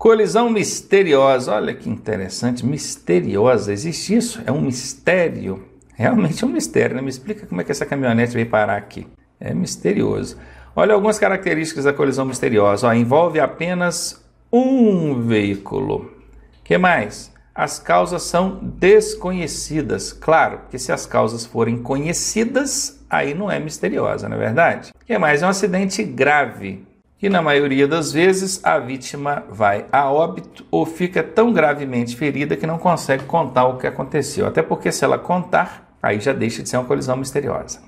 Colisão misteriosa, olha que interessante, misteriosa, existe isso? É um mistério? Realmente é um mistério, né? Me explica como é que essa caminhonete veio parar aqui. É misterioso. Olha algumas características da colisão misteriosa. Ó, envolve apenas um veículo. O que mais? As causas são desconhecidas. Claro, que se as causas forem conhecidas, aí não é misteriosa, não é verdade? O que mais? É um acidente grave, que na maioria das vezes a vítima vai a óbito ou fica tão gravemente ferida que não consegue contar o que aconteceu. Até porque se ela contar, aí já deixa de ser uma colisão misteriosa.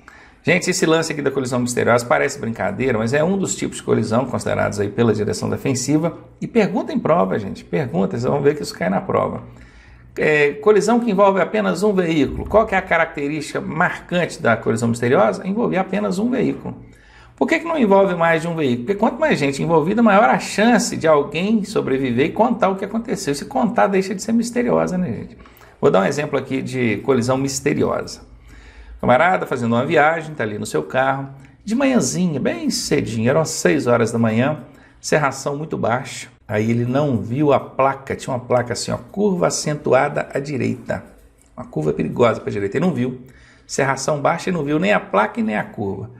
Gente, esse lance aqui da colisão misteriosa parece brincadeira, mas é um dos tipos de colisão considerados aí pela direção defensiva. E pergunta em prova, gente, pergunta, vocês vão ver que isso cai na prova. Colisão que envolve apenas um veículo. Qual que é a característica marcante da colisão misteriosa? Envolver apenas um veículo. Por que não envolve mais de um veículo? Porque quanto mais gente envolvida, maior a chance de alguém sobreviver e contar o que aconteceu. Se contar, deixa de ser misteriosa, né, gente? Vou dar um exemplo aqui de colisão misteriosa. Camarada fazendo uma viagem, está ali no seu carro, de manhãzinha, bem cedinho, eram 6 horas da manhã, serração muito baixa. Aí ele não viu a placa, tinha uma placa assim, ó, curva acentuada à direita. Uma curva perigosa para a direita, ele não viu. Serração baixa, ele não viu nem a placa e nem a curva.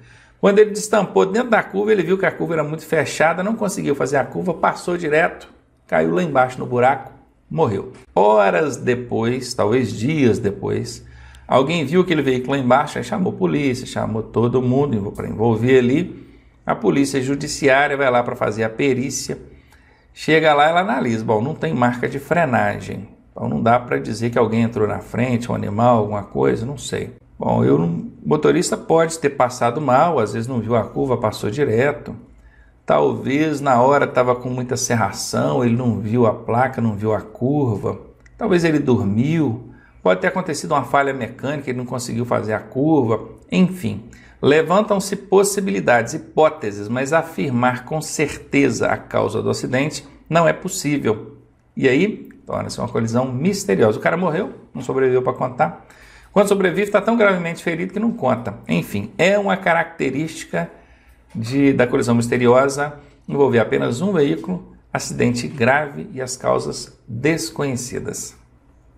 Quando ele destampou dentro da curva, ele viu que a curva era muito fechada, não conseguiu fazer a curva, passou direto, caiu lá embaixo no buraco, morreu. Horas depois, talvez dias depois, alguém viu aquele veículo lá embaixo, aí chamou a polícia, chamou todo mundo para envolver ali. A polícia judiciária vai lá para fazer a perícia. Chega lá e ela analisa. Bom, não tem marca de frenagem. Então não dá para dizer que alguém entrou na frente, um animal, alguma coisa, não sei. Bom, o motorista pode ter passado mal, às vezes não viu a curva, passou direto. Talvez na hora estava com muita serração, ele não viu a placa, não viu a curva. Talvez ele dormiu. Pode ter acontecido uma falha mecânica, ele não conseguiu fazer a curva. Enfim, levantam-se possibilidades, hipóteses, mas afirmar com certeza a causa do acidente não é possível. E aí, torna-se uma colisão misteriosa. O cara morreu, não sobreviveu para contar. Quando sobrevive, está tão gravemente ferido que não conta. Enfim, é uma característica da colisão misteriosa envolver apenas um veículo, acidente grave e as causas desconhecidas.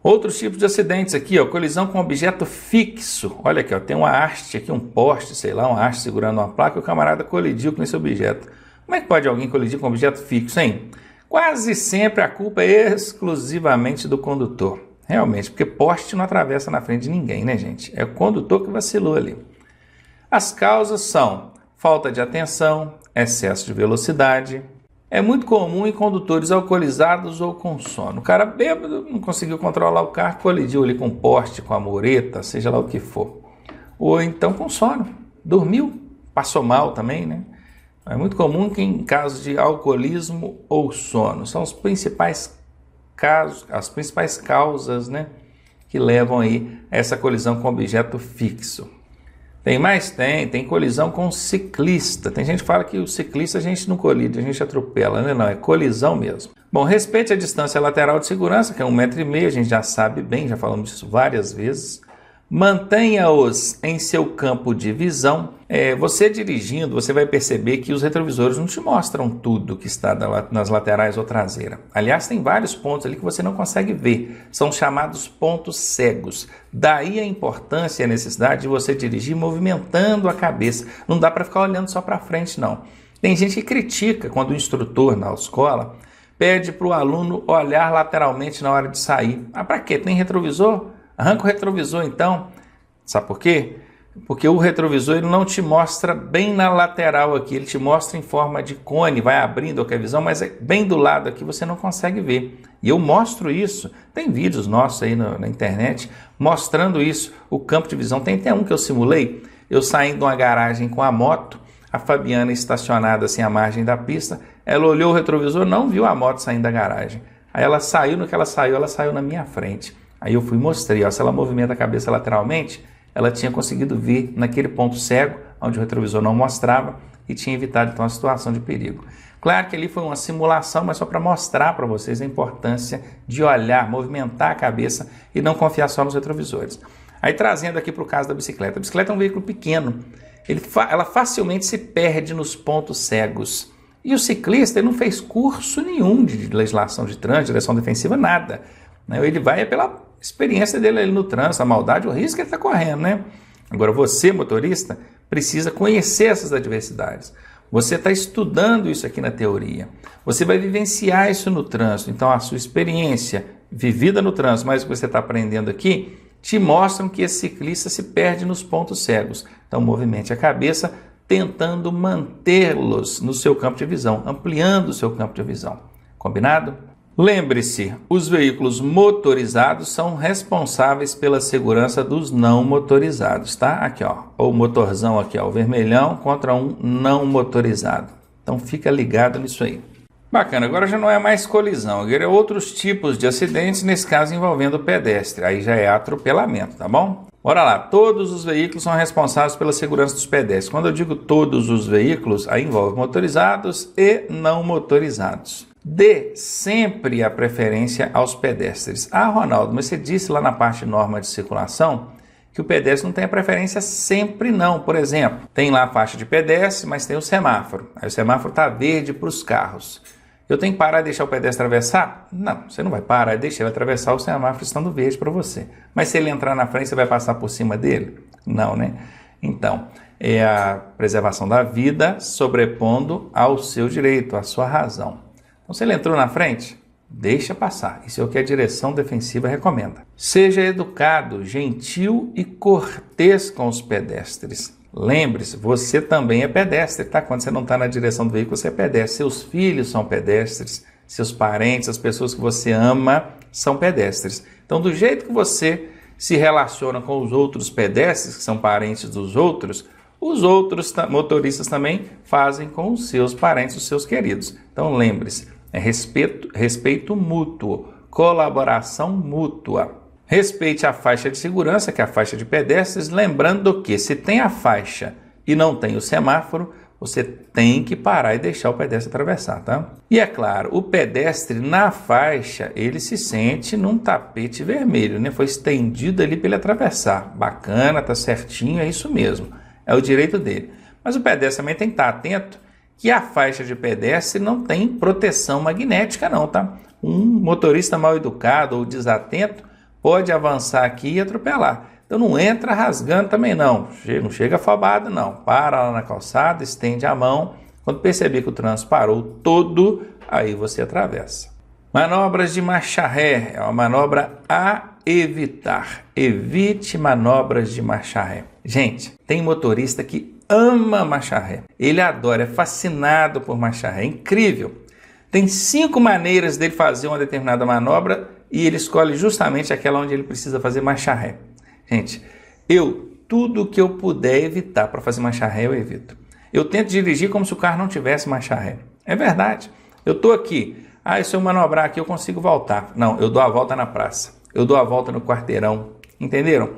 Outros tipos de acidentes aqui, ó, colisão com objeto fixo. Olha aqui, ó, tem uma haste aqui, um poste, sei lá, uma haste segurando uma placa, e o camarada colidiu com esse objeto. Como é que pode alguém colidir com um objeto fixo, hein? Quase sempre a culpa é exclusivamente do condutor. Realmente, porque poste não atravessa na frente de ninguém, né, gente? É o condutor que vacilou ali. As causas são falta de atenção, excesso de velocidade. É muito comum em condutores alcoolizados ou com sono. O cara bêbado não conseguiu controlar o carro, colidiu ali com o poste, com a mureta, seja lá o que for. Ou então com sono, dormiu, passou mal também, né? É muito comum que em casos de alcoolismo ou sono, são os principais casos, as principais causas, né, que levam aí a essa colisão com objeto fixo. Tem mais? Tem colisão com ciclista. Tem gente que fala que o ciclista a gente não colide, a gente atropela, né? Não, é colisão mesmo. Bom, respeite a distância lateral de segurança, que é 1,5 m, a gente já sabe bem, já falamos disso várias vezes. Mantenha-os em seu campo de visão. Você dirigindo, você vai perceber que os retrovisores não te mostram tudo que está nas laterais ou traseira. Aliás, tem vários pontos ali que você não consegue ver. São chamados pontos cegos. Daí a importância e a necessidade de você dirigir movimentando a cabeça. Não dá para ficar olhando só para frente, não. Tem gente que critica quando o instrutor na escola pede para o aluno olhar lateralmente na hora de sair. Ah, para quê? Tem retrovisor? Arranca o retrovisor então. Sabe por quê? Porque o retrovisor ele não te mostra bem na lateral aqui, ele te mostra em forma de cone, vai abrindo a visão, mas bem do lado aqui você não consegue ver. E eu mostro isso, tem vídeos nossos aí na internet mostrando isso, o campo de visão. Tem até um que eu simulei, eu saindo de uma garagem com a moto, a Fabiana estacionada assim à margem da pista, ela olhou o retrovisor, não viu a moto saindo da garagem. Aí ela saiu, no que ela saiu na minha frente. Aí eu fui e mostrei, ó, se ela movimenta a cabeça lateralmente, ela tinha conseguido ver naquele ponto cego, onde o retrovisor não mostrava, e tinha evitado então a situação de perigo. Claro que ali foi uma simulação, mas só para mostrar para vocês a importância de olhar, movimentar a cabeça e não confiar só nos retrovisores. Aí trazendo aqui para o caso da bicicleta. A bicicleta é um veículo pequeno, ela facilmente se perde nos pontos cegos. E o ciclista ele não fez curso nenhum de legislação de trânsito, direção defensiva, nada. Né? Ele vai pela experiência dele ali no trânsito, a maldade, o risco que ele está correndo, né? Agora você, motorista, precisa conhecer essas adversidades. Você está estudando isso aqui na teoria. Você vai vivenciar isso no trânsito. Então a sua experiência vivida no trânsito, mas o que você está aprendendo aqui, te mostram que esse ciclista se perde nos pontos cegos. Então movimente a cabeça, tentando mantê-los no seu campo de visão, ampliando o seu campo de visão. Combinado? Lembre-se, os veículos motorizados são responsáveis pela segurança dos não motorizados, tá? Aqui, ó, o motorzão aqui, ó, o vermelhão contra um não motorizado. Então fica ligado nisso aí. Bacana, agora já não é mais colisão, agora é outros tipos de acidentes, nesse caso envolvendo o pedestre, aí já é atropelamento, tá bom? Bora lá, todos os veículos são responsáveis pela segurança dos pedestres. Quando eu digo todos os veículos, aí envolve motorizados e não motorizados. Dê sempre a preferência aos pedestres. Ah, Ronaldo, mas você disse lá na parte de norma de circulação que o pedestre não tem a preferência sempre não. Por exemplo, tem lá a faixa de pedestre, mas tem o semáforo. Aí o semáforo está verde para os carros. Eu tenho que parar e deixar o pedestre atravessar? Não, você não vai parar e deixar ele atravessar o semáforo estando verde para você. Mas se ele entrar na frente, você vai passar por cima dele? Não, né? Então, é a preservação da vida sobrepondo ao seu direito, à sua razão. Então, se ele entrou na frente, deixa passar. Isso é o que a direção defensiva recomenda. Seja educado, gentil e cortês com os pedestres. Lembre-se, você também é pedestre, tá? Quando você não está na direção do veículo, você é pedestre. Seus filhos são pedestres, seus parentes, as pessoas que você ama são pedestres. Então, do jeito que você se relaciona com os outros pedestres, que são parentes dos outros, os outros motoristas também fazem com os seus parentes, os seus queridos. Então, lembre-se, é respeito mútuo, colaboração mútua. Respeite a faixa de segurança, que é a faixa de pedestres, lembrando que se tem a faixa e não tem o semáforo, você tem que parar e deixar o pedestre atravessar, tá? E é claro, o pedestre na faixa, ele se sente num tapete vermelho, né? Foi estendido ali para ele atravessar. Bacana, tá certinho, é isso mesmo. É o direito dele. Mas o pedestre também tem que estar atento que a faixa de pedestre não tem proteção magnética não, tá? Um motorista mal educado ou desatento pode avançar aqui e atropelar. Então não entra rasgando também não. Não chega afobado não. Para lá na calçada, estende a mão. Quando perceber que o trânsito parou todo, aí você atravessa. Manobras de marcha ré é uma manobra a evitar. Evite manobras de marcha ré. Gente, tem motorista que ama marcha ré. Ele adora, é fascinado por marcha ré. É incrível. Tem 5 maneiras dele fazer uma determinada manobra e ele escolhe justamente aquela onde ele precisa fazer marcha ré. Gente, tudo que eu puder evitar para fazer marcha ré, eu evito. Eu tento dirigir como se o carro não tivesse marcha ré. É verdade. Eu estou aqui. Se eu manobrar aqui, eu consigo voltar. Não, eu dou a volta na praça. Eu dou a volta no quarteirão. Entenderam?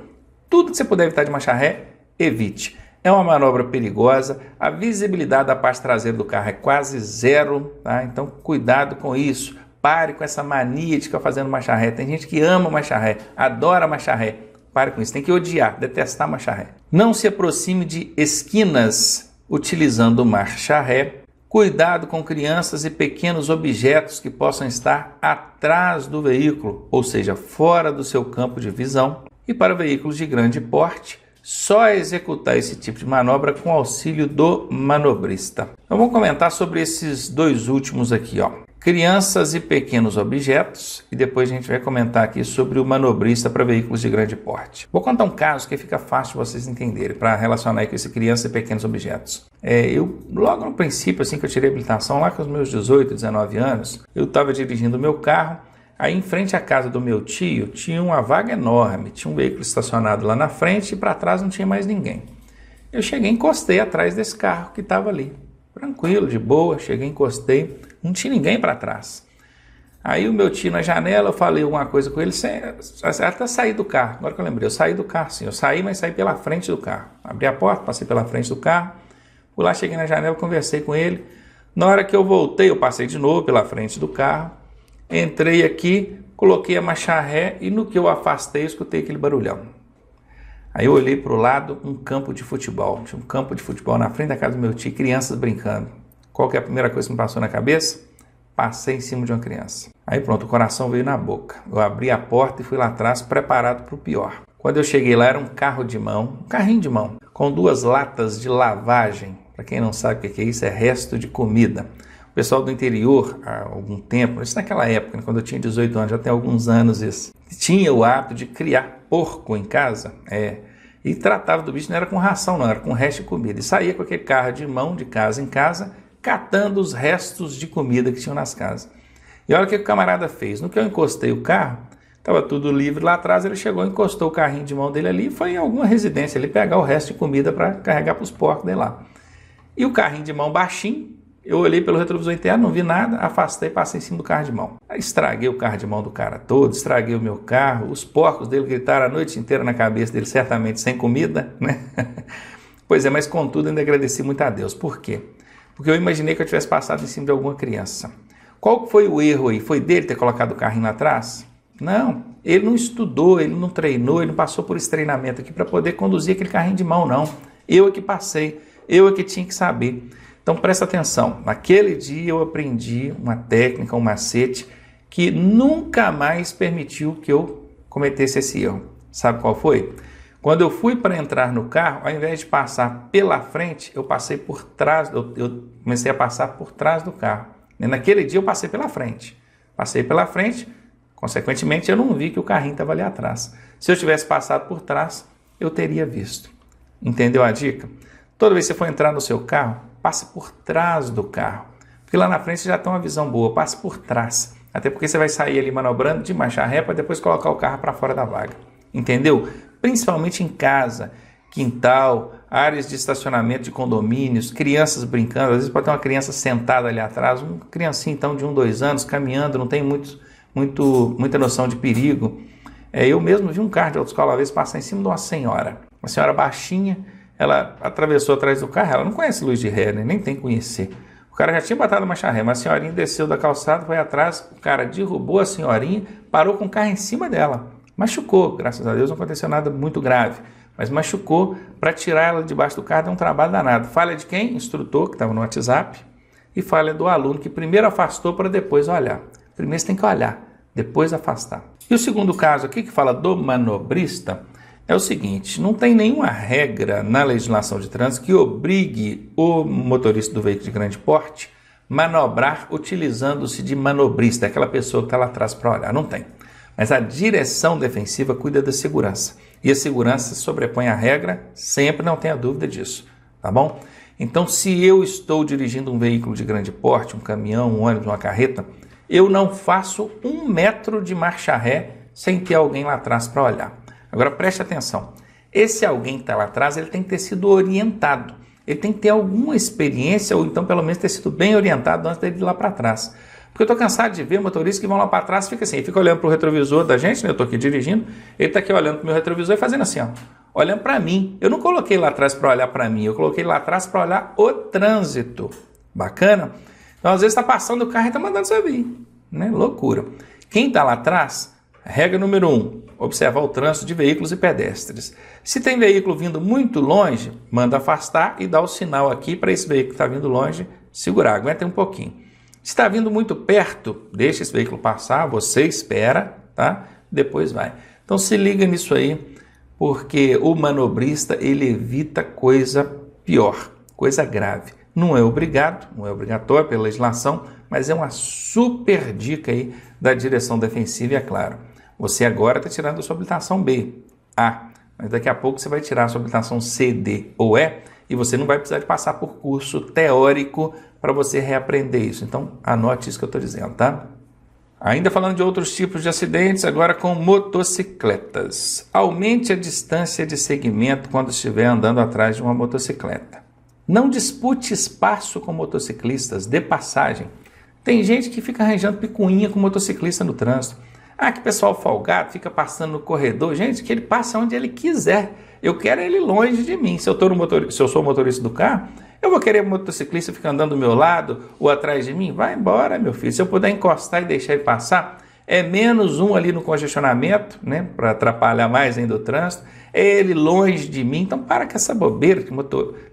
Tudo que você puder evitar de marcha ré, evite. É uma manobra perigosa, a visibilidade da parte traseira do carro é quase zero, tá? Então cuidado com isso, pare com essa mania de ficar fazendo marcha ré. Tem gente que ama marcha ré, adora marcha ré, pare com isso, tem que odiar, detestar marcha ré. Não se aproxime de esquinas utilizando marcha ré, cuidado com crianças e pequenos objetos que possam estar atrás do veículo, ou seja, fora do seu campo de visão, e para veículos de grande porte, só executar esse tipo de manobra com auxílio do manobrista. Então vamos comentar sobre esses 2 últimos aqui, ó. Crianças e pequenos objetos, e depois a gente vai comentar aqui sobre o manobrista para veículos de grande porte. Vou contar um caso que fica fácil de vocês entenderem, para relacionar aí com esse criança e pequenos objetos. Eu, logo no princípio, assim que eu tirei a habilitação, lá com os meus 18, 19 anos, eu estava dirigindo o meu carro. Aí em frente à casa do meu tio tinha uma vaga enorme, tinha um veículo estacionado lá na frente e para trás não tinha mais ninguém. Eu cheguei e encostei atrás desse carro que estava ali, tranquilo, de boa, cheguei, encostei, não tinha ninguém para trás. Aí o meu tio na janela, eu falei alguma coisa com ele, até saí do carro, agora que eu lembrei, eu saí do carro sim, eu saí, mas saí pela frente do carro. Abri a porta, passei pela frente do carro, fui lá, cheguei na janela, conversei com ele. Na hora que eu voltei, eu passei de novo pela frente do carro, entrei aqui, coloquei a marcha ré e no que eu afastei, eu escutei aquele barulhão. Aí eu olhei para o lado, um campo de futebol. Tinha um campo de futebol na frente da casa do meu tio, crianças brincando. Qual que é a primeira coisa que me passou na cabeça? Passei em cima de uma criança. Aí pronto, o coração veio na boca. Eu abri a porta e fui lá atrás preparado para o pior. Quando eu cheguei lá era um carro de mão, um carrinho de mão, com 2 latas de lavagem. Para quem não sabe o que é isso, é resto de comida. O pessoal do interior, há algum tempo, isso naquela época, quando eu tinha 18 anos, já tem alguns anos isso, tinha o hábito de criar porco em casa, e tratava do bicho, não era com ração não, era com resto de comida. E saía com aquele carro de mão, de casa em casa, catando os restos de comida que tinham nas casas. E olha o que o camarada fez. No que eu encostei o carro, estava tudo livre lá atrás, ele chegou, encostou o carrinho de mão dele ali e foi em alguma residência ali pegar o resto de comida para carregar para os porcos dele lá. E o carrinho de mão baixinho, eu olhei pelo retrovisor interno, não vi nada, afastei e passei em cima do carro de mão. Aí estraguei o carro de mão do cara todo, estraguei o meu carro, os porcos dele gritaram a noite inteira na cabeça dele, certamente sem comida, né? Pois é, mas contudo ainda agradeci muito a Deus. Por quê? Porque eu imaginei que eu tivesse passado em cima de alguma criança. Qual foi o erro aí? Foi dele ter colocado o carrinho lá atrás? Não, ele não estudou, ele não treinou, ele não passou por esse treinamento aqui para poder conduzir aquele carrinho de mão, não. Eu é que passei, eu é que tinha que saber. Então presta atenção, naquele dia eu aprendi uma técnica, um macete que nunca mais permitiu que eu cometesse esse erro. Sabe qual foi? Quando eu fui para entrar no carro, ao invés de passar pela frente, eu passei por trás, eu comecei a passar por trás do carro. E naquele dia eu passei pela frente. Passei pela frente, consequentemente eu não vi que o carrinho estava ali atrás. Se eu tivesse passado por trás, eu teria visto. Entendeu a dica? Toda vez que você for entrar no seu carro, passe por trás do carro. Porque lá na frente você já tem uma visão boa, passe por trás. Até porque você vai sair ali manobrando de marcha ré para depois colocar o carro para fora da vaga. Entendeu? Principalmente em casa, quintal, áreas de estacionamento de condomínios, crianças brincando. Às vezes pode ter uma criança sentada ali atrás, uma criancinha então de 1, 2 anos, caminhando, não tem muita noção de perigo. Eu mesmo vi um carro de autoescola uma vez passar em cima de uma senhora baixinha. Ela atravessou atrás do carro, ela não conhece luz de ré, né? Nem tem que conhecer. O cara já tinha botado marcha ré, mas a senhorinha desceu da calçada, foi atrás, o cara derrubou a senhorinha, parou com o carro em cima dela. Machucou, graças a Deus não aconteceu nada muito grave, mas machucou. Para tirar ela debaixo do carro deu um trabalho danado. Falha de quem? Instrutor, que estava no WhatsApp, e falha do aluno, que primeiro afastou para depois olhar. Primeiro você tem que olhar, depois afastar. E o segundo caso aqui, que fala do manobrista, é o seguinte: não tem nenhuma regra na legislação de trânsito que obrigue o motorista do veículo de grande porte a manobrar utilizando-se de manobrista, aquela pessoa que está lá atrás para olhar. Não tem. Mas a direção defensiva cuida da segurança. E a segurança sobrepõe a regra, sempre, não tenha dúvida disso. Tá bom? Então, se eu estou dirigindo um veículo de grande porte, um caminhão, um ônibus, uma carreta, eu não faço 1 metro de marcha ré sem ter alguém lá atrás para olhar. Agora preste atenção, esse alguém que está lá atrás, ele tem que ter sido orientado, ele tem que ter alguma experiência ou então pelo menos ter sido bem orientado antes dele ir lá para trás. Porque eu estou cansado de ver motoristas que vão lá para trás e fica assim, fica olhando para o retrovisor da gente, né? Eu estou aqui dirigindo, ele está aqui olhando para o meu retrovisor e fazendo assim, ó, olhando para mim. Eu não coloquei lá atrás para olhar para mim, eu coloquei lá atrás para olhar o trânsito. Bacana? Então às vezes está passando o carro e está mandando você vir, né? Loucura. Quem está lá atrás, regra número 1, observar o trânsito de veículos e pedestres. Se tem veículo vindo muito longe, manda afastar e dá o sinal aqui para esse veículo que está vindo longe segurar, aguenta um pouquinho. Se está vindo muito perto, deixa esse veículo passar, você espera, tá? Depois vai. Então se liga nisso aí, porque o manobrista ele evita coisa pior, coisa grave. Não é obrigado, não é obrigatório pela legislação, mas é uma super dica aí da direção defensiva e é claro. Você agora está tirando a sua habilitação B, A, mas daqui a pouco você vai tirar a sua habilitação C, D ou E e você não vai precisar de passar por curso teórico para você reaprender isso. Então, anote isso que eu estou dizendo, tá? Ainda falando de outros tipos de acidentes, agora com motocicletas. Aumente a distância de segmento quando estiver andando atrás de uma motocicleta. Não dispute espaço com motociclistas, dê passagem. Tem gente que fica arranjando picuinha com motociclista no trânsito. Ah, que pessoal folgado, fica passando no corredor. Gente, que ele passe onde ele quiser. Eu quero ele longe de mim. Se eu sou o motorista do carro, eu vou querer o motociclista ficar andando do meu lado ou atrás de mim? Vai embora, meu filho. Se eu puder encostar e deixar ele passar, é menos um ali no congestionamento, né? Para atrapalhar mais ainda o trânsito. É ele longe de mim. Então para com essa bobeira.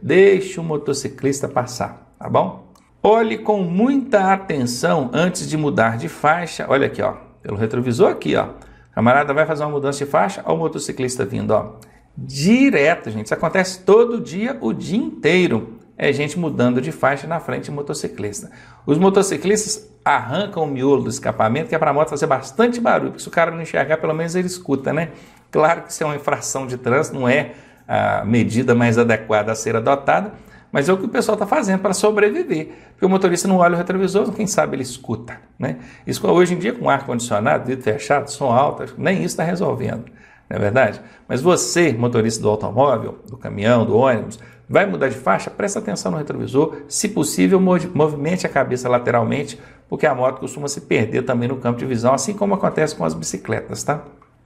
Deixa o motociclista passar, tá bom? Olhe com muita atenção antes de mudar de faixa. Olha aqui, ó, pelo retrovisor aqui, ó. O camarada vai fazer uma mudança de faixa, olha o motociclista vindo, ó. Direto, gente. Isso acontece todo dia, o dia inteiro. É gente mudando de faixa na frente de motociclista. Os motociclistas arrancam o miolo do escapamento, que é para a moto fazer bastante barulho, porque se o cara não enxergar, pelo menos ele escuta, né? Claro que isso é uma infração de trânsito, não é a medida mais adequada a ser adotada, mas é o que o pessoal está fazendo para sobreviver. Porque o motorista não olha o retrovisor, quem sabe ele escuta, né? Isso hoje em dia, com ar-condicionado, vidro fechado, som alto, nem isso está resolvendo, não é verdade? Mas você, motorista do automóvel, do caminhão, do ônibus, vai mudar de faixa? Presta atenção no retrovisor. Se possível, movimente a cabeça lateralmente, porque a moto costuma se perder também no campo de visão, assim como acontece com as bicicletas, tá?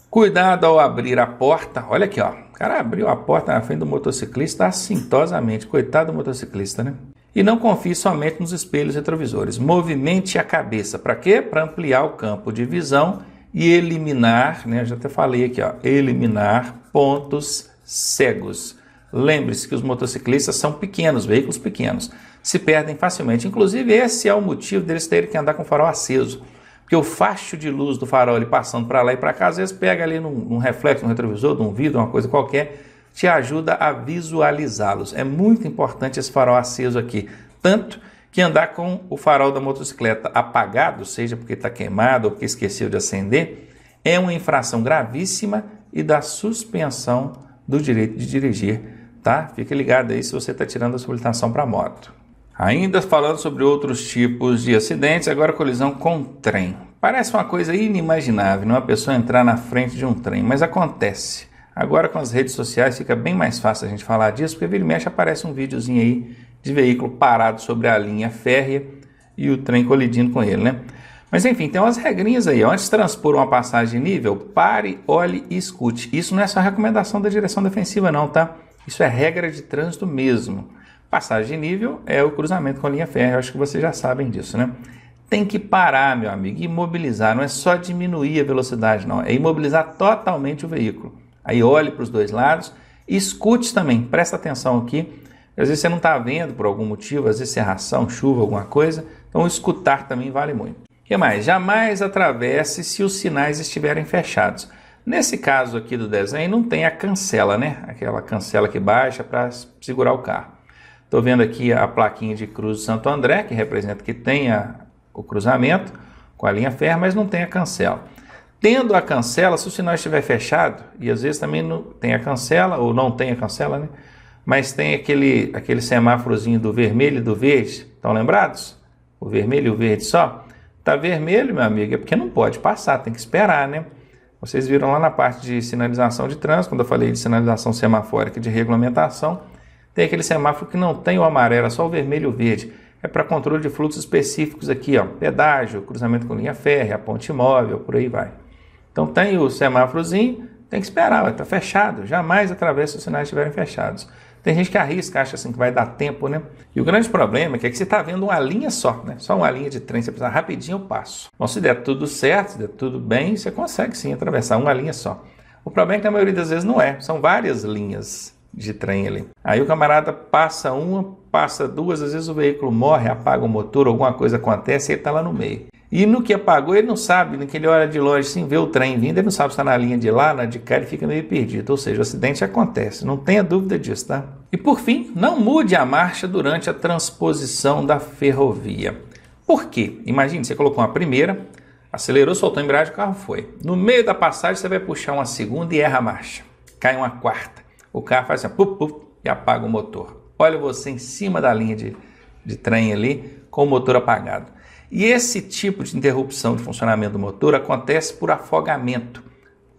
Cuidado ao abrir a porta. Olha aqui, ó. O cara abriu a porta na frente do motociclista assintosamente. Coitado do motociclista, né? E não confie somente nos espelhos retrovisores. Movimente a cabeça. Para quê? Para ampliar o campo de visão e eliminar, né? Eu já até falei aqui, ó. Eliminar pontos cegos. Lembre-se que os motociclistas são pequenos, veículos pequenos, se perdem facilmente. Inclusive, esse é o motivo deles terem que andar com o farol aceso. Porque o facho de luz do farol ele passando para lá e para cá, às vezes pega ali num reflexo, num retrovisor, num vidro, uma coisa qualquer, te ajuda a visualizá-los. É muito importante esse farol aceso aqui. Tanto que andar com o farol da motocicleta apagado, seja porque está queimado ou porque esqueceu de acender, é uma infração gravíssima e dá suspensão do direito de dirigir, tá? Fique ligado aí se você está tirando a sua habilitação para moto. Ainda falando sobre outros tipos de acidentes, agora colisão com trem. Parece uma coisa inimaginável, uma pessoa entrar na frente de um trem, mas acontece. Agora com as redes sociais fica bem mais fácil a gente falar disso, porque vira e mexe aparece um videozinho aí de veículo parado sobre a linha férrea e o trem colidindo com ele, né? Mas enfim, tem umas regrinhas aí. Antes de transpor uma passagem de nível, pare, olhe e escute. Isso não é só recomendação da direção defensiva não, tá? Isso é regra de trânsito mesmo. Passagem de nível é o cruzamento com a linha férrea, eu acho que vocês já sabem disso, né? Tem que parar, meu amigo, imobilizar, não é só diminuir a velocidade, não, é imobilizar totalmente o veículo. Aí olhe para os dois lados, escute também, presta atenção aqui, às vezes você não está vendo por algum motivo, às vezes serração, chuva, alguma coisa, então escutar também vale muito. O que mais? Jamais atravesse se os sinais estiverem fechados. Nesse caso aqui do desenho não tem a cancela, né? Aquela cancela que baixa para segurar o carro. Estou vendo aqui a plaquinha de Cruz de Santo André, que representa que tem o cruzamento com a linha férrea, mas não tem a cancela. Tendo a cancela, se o sinal estiver fechado, e às vezes também não tem a cancela, ou não tem a cancela, né? Mas tem aquele semáforozinho do vermelho e do verde, estão lembrados? O vermelho e o verde só? Tá vermelho, meu amigo, é porque não pode passar, tem que esperar, né? Vocês viram lá na parte de sinalização de trânsito, quando eu falei de sinalização semafórica de regulamentação, tem aquele semáforo que não tem o amarelo, é só o vermelho e o verde. É para controle de fluxos específicos aqui, ó, pedágio, cruzamento com linha férrea, ponte móvel, por aí vai. Então tem o semáforozinho, tem que esperar, vai estar fechado, jamais atravessa se os sinais estiverem fechados. Tem gente que arrisca, acha assim que vai dar tempo, né? E o grande problema é que você está vendo uma linha só, né? Só uma linha de trem, você precisa rapidinho eu passo. Bom, se der tudo certo, se der tudo bem, você consegue sim atravessar uma linha só. O problema é que na maioria das vezes não é, são várias linhas de trem ali. Aí o camarada passa uma, passa duas, às vezes o veículo morre, apaga o motor, alguma coisa acontece e ele está lá no meio. E no que apagou, ele não sabe, no que ele olha de longe, sim, vê o trem vindo, ele não sabe se está na linha de lá, na de cá, ele fica meio perdido. Ou seja, o acidente acontece, não tenha dúvida disso, tá? E por fim, não mude a marcha durante a transposição da ferrovia. Por quê? Imagine, você colocou uma primeira, acelerou, soltou a embreagem, o carro foi. No meio da passagem, você vai puxar uma segunda e erra a marcha. Cai uma quarta. O carro faz assim, pup, pup, e apaga o motor. Olha você em cima da linha de trem ali, com o motor apagado. E esse tipo de interrupção de funcionamento do motor acontece por afogamento.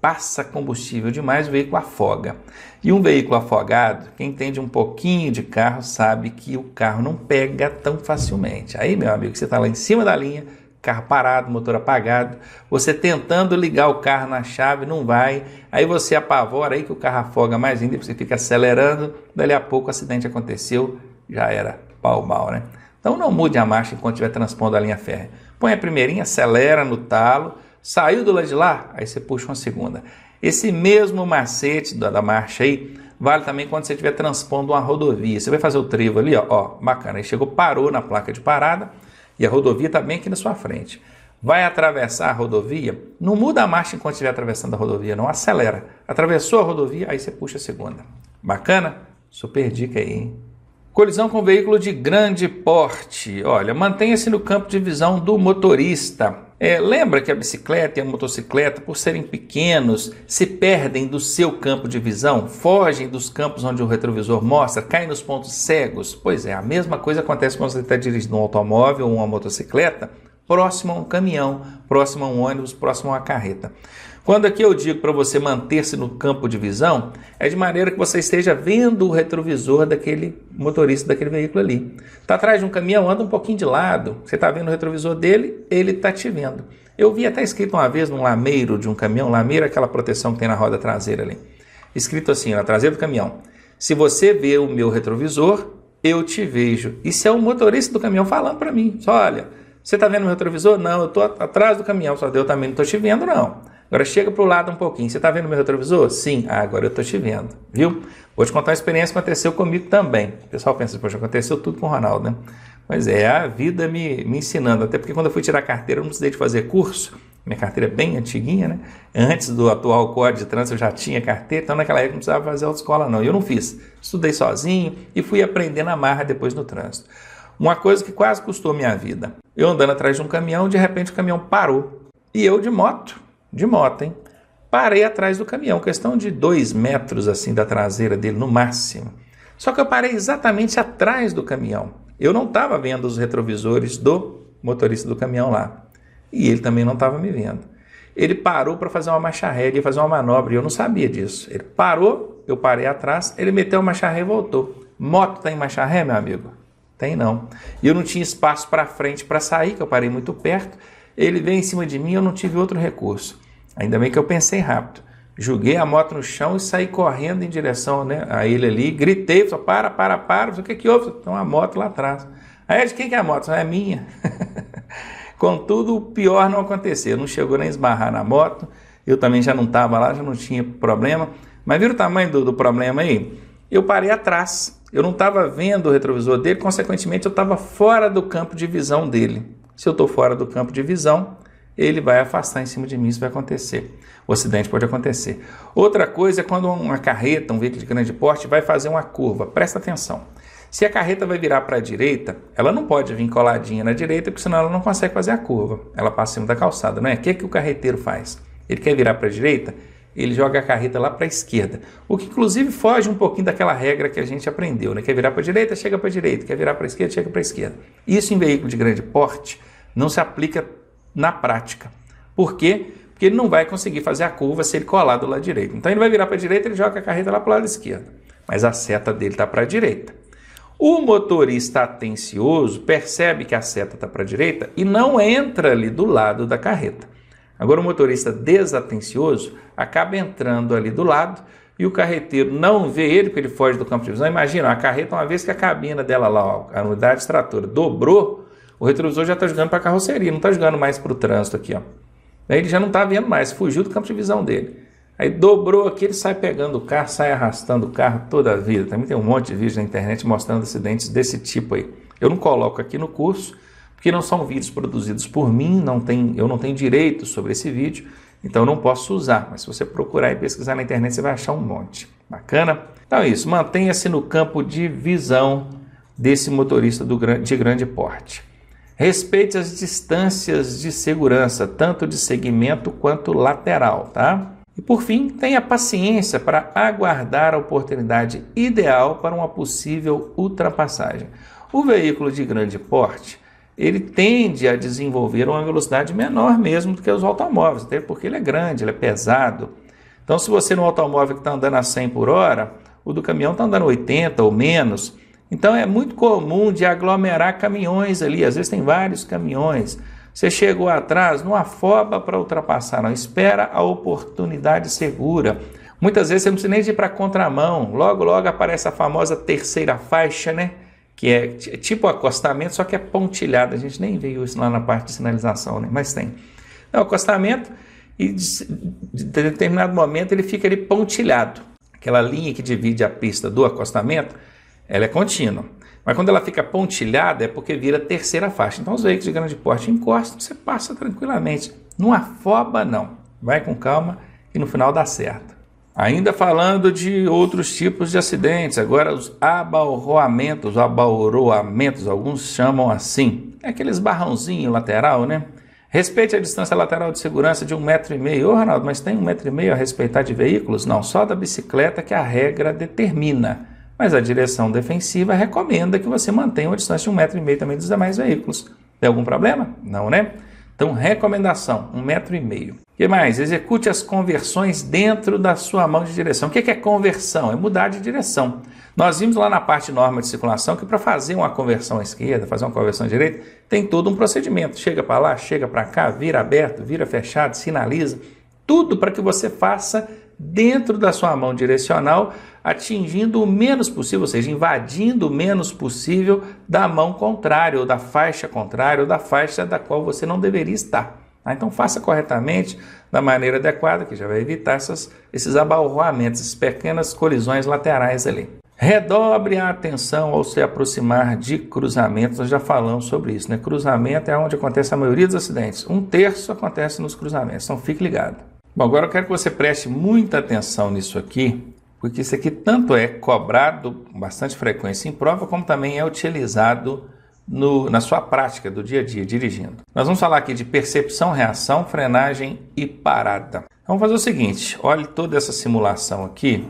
Passa combustível demais, o veículo afoga. E um veículo afogado, quem entende um pouquinho de carro sabe que o carro não pega tão facilmente. Aí, meu amigo, você está lá em cima da linha, carro parado, motor apagado, você tentando ligar o carro na chave, não vai. Aí você apavora aí que o carro afoga mais ainda, você fica acelerando, dali a pouco o acidente aconteceu, já era pau mal, né? Então não mude a marcha enquanto estiver transpondo a linha férrea. Põe a primeirinha, acelera no talo, saiu do lado de lá, aí você puxa uma segunda. Esse mesmo macete da marcha aí vale também quando você estiver transpondo uma rodovia. Você vai fazer o trevo ali, ó, bacana. Aí chegou, parou na placa de parada e a rodovia está bem aqui na sua frente. Vai atravessar a rodovia, não muda a marcha enquanto estiver atravessando a rodovia, não, acelera. Atravessou a rodovia, aí você puxa a segunda. Bacana? Super dica aí, hein? Colisão com veículo de grande porte. Olha, mantenha-se no campo de visão do motorista. Lembra que a bicicleta e a motocicleta, por serem pequenos, se perdem do seu campo de visão, fogem dos campos onde o retrovisor mostra, caem nos pontos cegos? Pois é, a mesma coisa acontece quando você está dirigindo um automóvel ou uma motocicleta, próximo a um caminhão, próximo a um ônibus, próximo a uma carreta. Quando aqui eu digo para você manter-se no campo de visão, é de maneira que você esteja vendo o retrovisor daquele motorista daquele veículo ali. Está atrás de um caminhão, anda um pouquinho de lado, você está vendo o retrovisor dele, ele está te vendo. Eu vi até escrito uma vez num lameiro de um caminhão, lameiro é aquela proteção que tem na roda traseira ali, escrito assim, na traseira do caminhão: se você vê o meu retrovisor, eu te vejo. Isso é o motorista do caminhão falando para mim, só olha, você está vendo o meu retrovisor? Não, eu estou atrás do caminhão, só eu também não estou te vendo não. Agora chega para o lado um pouquinho. Você está vendo o meu retrovisor? Sim. Agora eu estou te vendo. Viu? Vou te contar uma experiência que aconteceu comigo também. O pessoal pensa, poxa, aconteceu tudo com o Ronaldo, né? Mas é a vida me ensinando. Até porque quando eu fui tirar a carteira, eu não precisei de fazer curso. Minha carteira é bem antiguinha, né? Antes do atual Código de Trânsito eu já tinha carteira. Então naquela época não precisava fazer autoescola não. E eu não fiz. Estudei sozinho e fui aprender na marra depois no trânsito. Uma coisa que quase custou minha vida. Eu andando atrás de um caminhão, de repente o caminhão parou. E eu de moto, hein? Parei atrás do caminhão, questão de 2 metros assim da traseira dele no máximo. Só que eu parei exatamente atrás do caminhão. Eu não estava vendo os retrovisores do motorista do caminhão lá. E ele também não estava me vendo. Ele parou para fazer uma marcha ré, ele ia fazer uma manobra e eu não sabia disso. Ele parou, eu parei atrás, ele meteu a marcha ré e voltou. Moto tem marcha ré, meu amigo? Tem não. E eu não tinha espaço para frente para sair, que eu parei muito perto. Ele veio em cima de mim e eu não tive outro recurso. Ainda bem que eu pensei rápido. Joguei a moto no chão e saí correndo em direção, né, a ele ali. Gritei, só para. O que houve? Tem uma moto lá atrás. Aí de quem que é a moto? É minha. Contudo, o pior não aconteceu. Não chegou nem a esbarrar na moto. Eu também já não estava lá, já não tinha problema. Mas viram o tamanho do problema aí? Eu parei atrás. Eu não estava vendo o retrovisor dele, consequentemente eu estava fora do campo de visão dele. Se eu estou fora do campo de visão, ele vai afastar em cima de mim, isso vai acontecer. O acidente pode acontecer. Outra coisa é quando uma carreta, um veículo de grande porte, vai fazer uma curva. Presta atenção. Se a carreta vai virar para a direita, ela não pode vir coladinha na direita, porque senão ela não consegue fazer a curva. Ela passa em cima da calçada, não é? O que o carreteiro faz? Ele quer virar para a direita, ele joga a carreta lá para a esquerda. O que inclusive foge um pouquinho daquela regra que a gente aprendeu, né? Quer virar para a direita, chega para a direita. Quer virar para a esquerda, chega para a esquerda. Isso em veículo de grande porte não se aplica na prática. Por quê? Porque ele não vai conseguir fazer a curva se ele colar do lado direito. Então ele vai virar para a direita, ele joga a carreta lá para o lado esquerdo. Mas a seta dele está para a direita. O motorista atencioso percebe que a seta está para a direita e não entra ali do lado da carreta. Agora o motorista desatencioso acaba entrando ali do lado e o carreteiro não vê ele porque ele foge do campo de visão. Imagina, a carreta, uma vez que a cabina dela lá, ó, a unidade extratora, dobrou, o retrovisor já está jogando para a carroceria, não está jogando mais para o trânsito aqui, ó. Aí ele já não está vendo mais, fugiu do campo de visão dele. Aí dobrou aqui, ele sai pegando o carro, sai arrastando o carro toda a vida. Também tem um monte de vídeos na internet mostrando acidentes desse tipo aí. Eu não coloco aqui no curso, porque não são vídeos produzidos por mim, eu não tenho direito sobre esse vídeo, então eu não posso usar. Mas se você procurar e pesquisar na internet, você vai achar um monte. Bacana? Então é isso, mantenha-se no campo de visão desse motorista de grande porte. Respeite as distâncias de segurança, tanto de segmento quanto lateral, tá? E por fim, tenha paciência para aguardar a oportunidade ideal para uma possível ultrapassagem. O veículo de grande porte, ele tende a desenvolver uma velocidade menor mesmo do que os automóveis, até porque ele é grande, ele é pesado. Então, se você no automóvel que está andando a 100 por hora, o do caminhão está andando a 80 ou menos. Então, é muito comum de aglomerar caminhões ali, às vezes tem vários caminhões. Você chegou atrás, não afoba para ultrapassar, não, espera a oportunidade segura. Muitas vezes você não precisa nem ir para a contramão, logo aparece a famosa terceira faixa, né? Que é tipo acostamento, só que é pontilhado. A gente nem viu isso lá na parte de sinalização, né? Mas tem. É o acostamento e de determinado momento ele fica ali pontilhado. aquela linha que divide a pista do acostamento, ela é contínua. Mas quando ela fica pontilhada é porque vira terceira faixa. Então os veículos de grande porte encostam, você passa tranquilamente. Não afoba não, vai com calma e no final dá certo. Ainda falando de outros tipos de acidentes, agora os abalroamentos, alguns chamam assim. É aqueles barrãozinhos lateral, né? Respeite a distância lateral de segurança de 1,5 m. Ô Ronaldo, mas tem 1,5 m a respeitar de veículos? Não, só da bicicleta que a regra determina. Mas a direção defensiva recomenda que você mantenha uma distância de 1,5 m também dos demais veículos. Tem algum problema? Não, né? Então, recomendação, 1,5 m. O que mais? Execute as conversões dentro da sua mão de direção. O que é conversão? É mudar de direção. Nós vimos lá na parte norma de circulação que para fazer uma conversão à esquerda, fazer uma conversão à direita, tem todo um procedimento. Chega para lá, chega para cá, vira aberto, vira fechado, sinaliza. Tudo para que você faça dentro da sua mão direcional, atingindo o menos possível, ou seja, invadindo o menos possível da mão contrária, ou da faixa contrária, ou da faixa da qual você não deveria estar. Então faça corretamente, da maneira adequada, que já vai evitar esses abalroamentos, essas pequenas colisões laterais ali. Redobre a atenção ao se aproximar de cruzamentos, nós já falamos sobre isso, né? Cruzamento é onde acontece a maioria dos acidentes, 1/3 acontece nos cruzamentos, então fique ligado. Bom, agora eu quero que você preste muita atenção nisso aqui, porque isso aqui tanto é cobrado com bastante frequência em prova, como também é utilizado na sua prática do dia a dia, dirigindo. Nós vamos falar aqui de percepção, reação, frenagem e parada. Vamos fazer o seguinte, olhe toda essa simulação aqui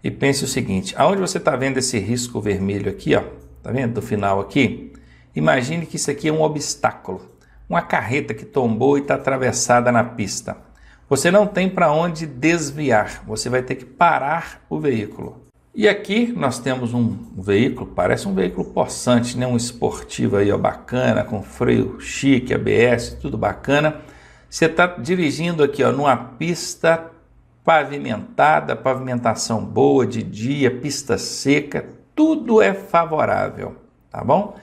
e pense o seguinte, aonde você está vendo esse risco vermelho aqui, ó, tá vendo do final aqui? Imagine que isso aqui é um obstáculo, uma carreta que tombou e está atravessada na pista. Você não tem para onde desviar, você vai ter que parar o veículo. E aqui nós temos um veículo, parece um veículo possante, né? Um esportivo aí, ó, bacana, com freio chique, ABS, tudo bacana. Você está dirigindo aqui, ó, numa pista pavimentada, pavimentação boa, de dia, pista seca, tudo é favorável, tá bom?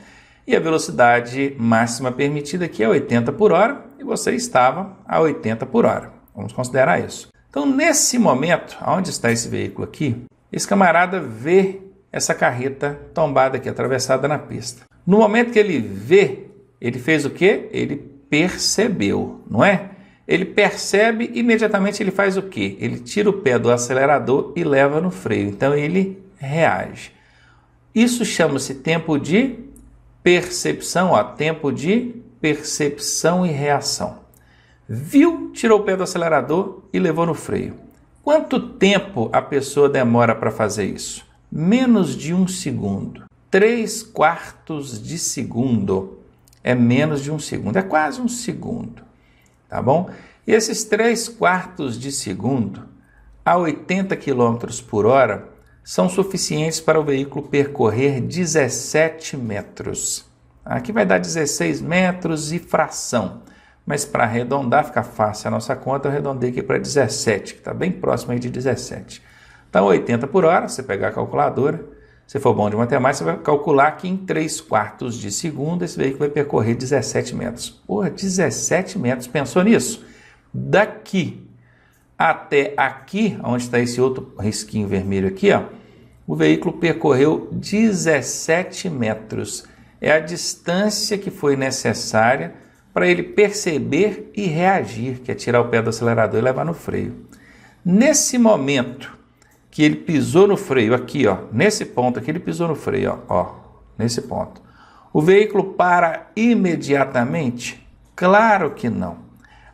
E a velocidade máxima permitida aqui é 80 por hora e você estava a 80 por hora. Vamos considerar isso. Então, nesse momento, onde está esse veículo aqui, esse camarada vê essa carreta tombada aqui, atravessada na pista. No momento que ele vê, ele fez o quê? Ele percebeu, não é? Ele percebe, imediatamente ele faz o quê? Ele tira o pé do acelerador e leva no freio. Então, ele reage. Isso chama-se tempo de percepção, ó, tempo de percepção e reação. Viu, tirou o pé do acelerador e levou no freio. Quanto tempo a pessoa demora para fazer isso? Menos de 1 segundo. 3/4 de segundo. É menos de 1 segundo. É quase 1 segundo. Tá bom? E esses 3/4 de segundo, a 80 km por hora, são suficientes para o veículo percorrer 17 metros. Aqui vai dar 16 metros e fração. Mas para arredondar, fica fácil a nossa conta, eu arredondei aqui para 17, que está bem próximo aí de 17. Então, 80 por hora, você pegar a calculadora, se for bom de matemática, você vai calcular que em 3/4 de segundo esse veículo vai percorrer 17 metros. Porra, 17 metros, pensou nisso? Daqui até aqui, onde está esse outro risquinho vermelho aqui, ó, o veículo percorreu 17 metros. É a distância que foi necessária para ele perceber e reagir, que é tirar o pé do acelerador e levar no freio. Nesse momento que ele pisou no freio, aqui, ó, nesse ponto aqui ele pisou no freio, ó, nesse ponto. O veículo para imediatamente? Claro que não.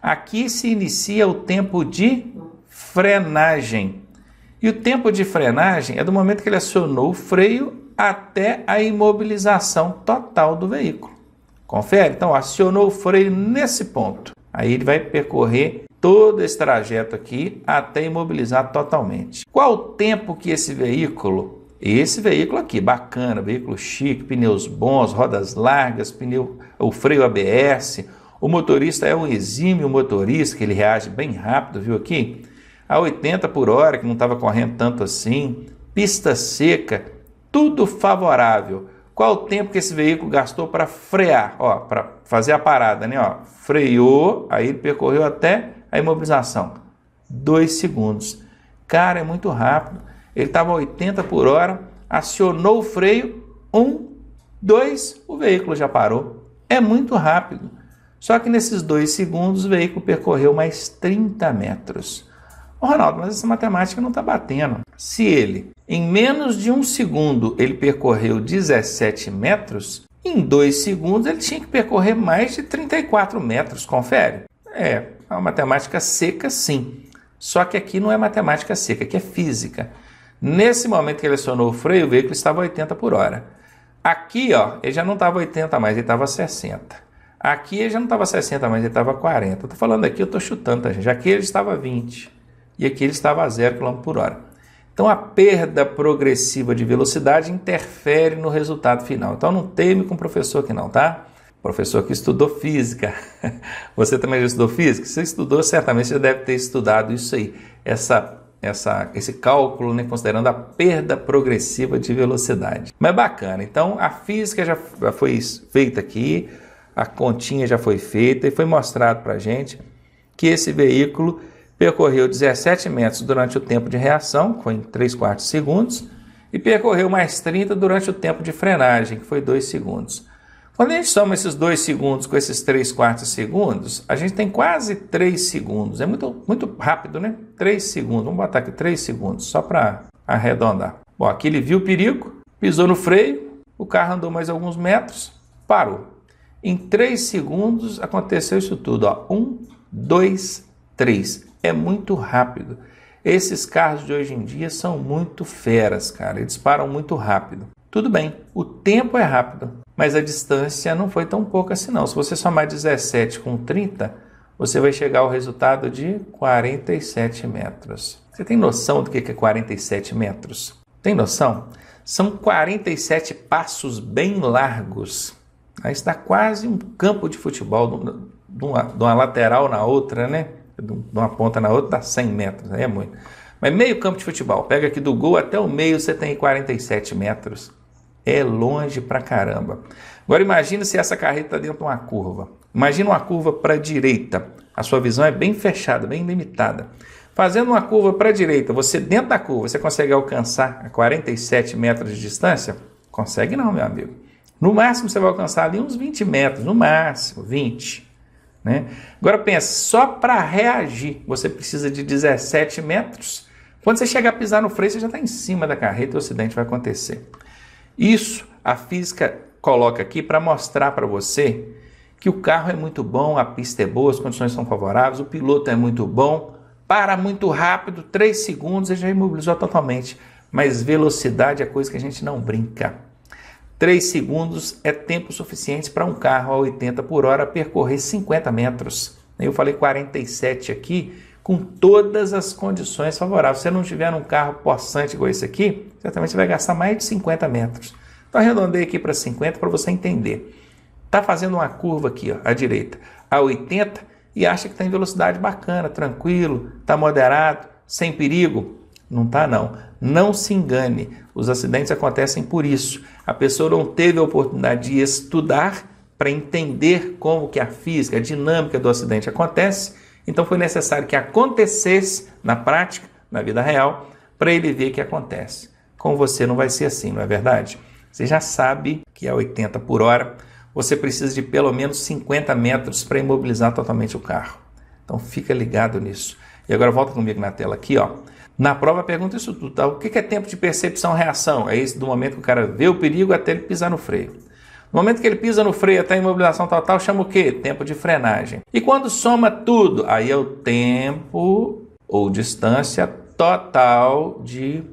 Aqui se inicia o tempo de frenagem. E o tempo de frenagem é do momento que ele acionou o freio até a imobilização total do veículo. Confere? Então, acionou o freio nesse ponto. Aí ele vai percorrer todo esse trajeto aqui até imobilizar totalmente. Qual o tempo que esse veículo aqui, bacana, veículo chique, pneus bons, rodas largas, o freio ABS, o motorista é um exímio motorista, que ele reage bem rápido, viu aqui? A 80 por hora, que não estava correndo tanto assim, pista seca, tudo favorável. Qual o tempo que esse veículo gastou para frear? Ó, para fazer a parada, né? Ó, freou, aí ele percorreu até a imobilização. 2 segundos. Cara, é muito rápido. Ele estava a 80 por hora, acionou o freio, 1, 2, o veículo já parou. É muito rápido. Só que nesses 2 segundos o veículo percorreu mais 30 metros. Ô Ronaldo, mas essa matemática não está batendo. Se ele, em menos de 1 segundo, ele percorreu 17 metros, em 2 segundos ele tinha que percorrer mais de 34 metros, confere? É uma matemática seca, sim. Só que aqui não é matemática seca, aqui é física. Nesse momento que ele acionou o freio, o veículo estava a 80 por hora. Aqui, ó, ele já não estava a 80 mais, ele estava a 60. Aqui ele já não estava a 60 mais, ele estava a 40. Eu estou falando aqui, eu estou chutando, tá, gente? Aqui ele estava a 20 e aqui ele estava a 0 km por hora. Então a perda progressiva de velocidade interfere no resultado final. Então não teme com o professor aqui não, tá? Professor que estudou física. Você também já estudou física? Você estudou, certamente você deve ter estudado isso aí. Esse cálculo, né, considerando a perda progressiva de velocidade. Mas bacana. Então a física já foi feita aqui, a continha já foi feita e foi mostrado para a gente que esse veículo percorreu 17 metros durante o tempo de reação, que foi em 3/4 segundos, e percorreu mais 30 durante o tempo de frenagem, que foi 2 segundos. Quando a gente soma esses 2 segundos com esses 3/4 segundos, a gente tem quase 3 segundos. É muito rápido, né? 3 segundos. Vamos botar aqui 3 segundos, só para arredondar. Bom, aqui ele viu o perigo, pisou no freio, o carro andou mais alguns metros, parou. Em 3 segundos aconteceu isso tudo. 1, 2, 3. É muito rápido. Esses carros de hoje em dia são muito feras, cara. Eles param muito rápido. Tudo bem, o tempo é rápido, mas a distância não foi tão pouca assim não. Se você somar 17 com 30, você vai chegar ao resultado de 47 metros. Você tem noção do que é 47 metros? Tem noção? São 47 passos bem largos. Aí está quase um campo de futebol, de uma lateral na outra, né? De uma ponta na outra dá 100 metros, aí é muito. Mas meio campo de futebol, pega aqui do gol até o meio, você tem 47 metros. É longe pra caramba. Agora imagina se essa carreta está dentro de uma curva. Imagina uma curva para a direita. A sua visão é bem fechada, bem limitada. Fazendo uma curva para a direita, você dentro da curva, você consegue alcançar a 47 metros de distância? Consegue não, meu amigo. No máximo você vai alcançar ali uns 20 metros, no máximo, 20. Né? Agora pensa, só para reagir você precisa de 17 metros. Quando você chegar a pisar no freio, você já está em cima da carreta e o acidente vai acontecer. Isso a física coloca aqui para mostrar para você que o carro é muito bom, a pista é boa, as condições são favoráveis, o piloto é muito bom, para muito rápido, 3 segundos ele já imobilizou totalmente. Mas velocidade é coisa que a gente não brinca. 3 segundos é tempo suficiente para um carro a 80 por hora percorrer 50 metros. Eu falei 47 aqui, com todas as condições favoráveis. Se você não tiver um carro possante igual esse aqui, certamente você vai gastar mais de 50 metros. Então arredondei aqui para 50 para você entender. Está fazendo uma curva aqui, ó, à direita, a 80 e acha que está em velocidade bacana, tranquilo, está moderado, sem perigo. Não está não. Não se engane. Os acidentes acontecem por isso. A pessoa não teve a oportunidade de estudar para entender como que a física, a dinâmica do acidente acontece. Então foi necessário que acontecesse na prática, na vida real, para ele ver que acontece. Com você não vai ser assim, não é verdade? Você já sabe que a 80 por hora você precisa de pelo menos 50 metros para imobilizar totalmente o carro. Então fica ligado nisso. E agora volta comigo na tela aqui, ó. Na prova pergunta isso tudo, tá? O que é tempo de percepção-reação? É esse do momento que o cara vê o perigo até ele pisar no freio. No momento que ele pisa no freio até a imobilização total, chama o quê? Tempo de frenagem. E quando soma tudo, aí é o tempo ou distância total de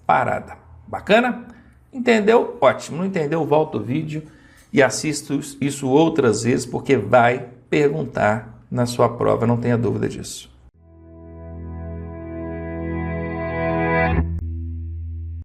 parada. Bacana? Entendeu? Ótimo. Não entendeu? Volta o vídeo e assista isso outras vezes, porque vai perguntar na sua prova, não tenha dúvida disso.